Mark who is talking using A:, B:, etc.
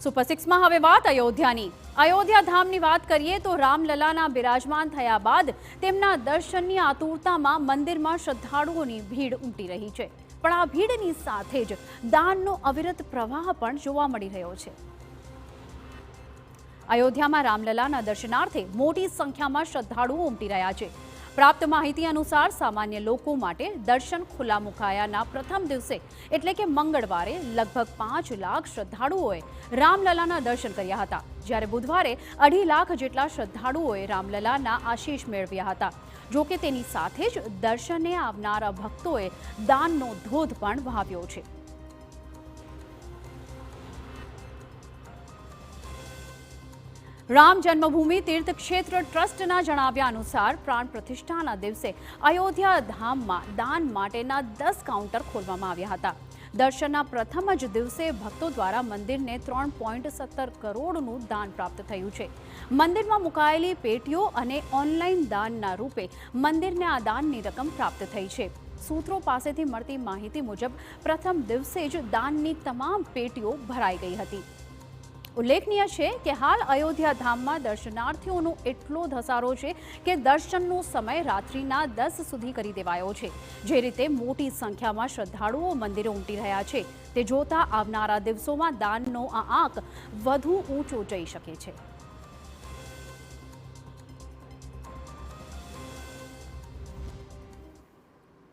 A: Super 6માં હવે વાત અયોધ્યાની। અયોધ્યા ધામની વાત કરીએ તો રામલલાના બિરાજમાન થયા બાદ તેમના દર્શનની આતુરતામાં મંદિરમાં શ્રદ્ધાળુઓની ભીડ ઉમટી રહી છે। પણ આ ભીડની સાથે જ દાનનો અવિરત પ્રવાહ પણ જોવા મળી રહ્યો છે। અયોધ્યામાં રામલલાના દર્શનાર્થે મોટી સંખ્યામાં શ્રદ્ધાળુઓ ઉમટી રહ્યા છે। પ્રાપ્ત માહિતી અનુસાર સામાન્ય લોકો માટે દર્શન ખુલ્લા મુકાયાના પ્રથમ દિવસે એટલે કે મંગળવારે લગભગ 5 લાખ શ્રદ્ધાળુઓએ રામલલાના દર્શન કર્યા હતા, જ્યારે બુધવારે 2.5 લાખ જેટલા શ્રદ્ધાળુઓએ રામલલાના આશીષ મેળવ્યા હતા। જો કે તેની સાથે જ દર્શને આવનારા ભક્તોએ દાનનો ધોધ પણ વહાવ્યો છે। રામ જન્મભૂમિ તીર્થ ક્ષેત્ર ટ્રસ્ટના જણાવ્યા અનુસાર પ્રાણ પ્રતિષ્ઠાના દિવસે અયોધ્યા ધામમાં દાન માટેના 10 કાઉન્ટર ખોલવામાં આવ્યા હતા। દર્શનના પ્રથમ જ દિવસે ભક્તો દ્વારા મંદિરને 3.17 કરોડનું દાન પ્રાપ્ત થયું છે। મંદિરમાં મુકાયેલી પેટીઓ અને ઓનલાઈન દાનના રૂપે મંદિરને આ દાનની રકમ પ્રાપ્ત થઈ છે। સૂત્રો પાસેથી મળતી માહિતી મુજબ પ્રથમ દિવસે જ દાનની તમામ પેટીઓ ભરાઈ ગઈ હતી। ઉલ્લેખનીય છે કે હાલ અયોધ્યા ધામમાં દર્શનાર્થીઓનો એટલો ધસારો છે કે દર્શનનો સમય રાત્રિના 10 સુધી કરી દેવાયો છે। જે રીતે મોટી સંખ્યામાં શ્રદ્ધાળુઓ મંદિરે ઉમટી રહ્યા છે તે જોતા આવનારા દિવસોમાં દાનનો આ આંક વધુ ઊંચો જઈ શકે છે।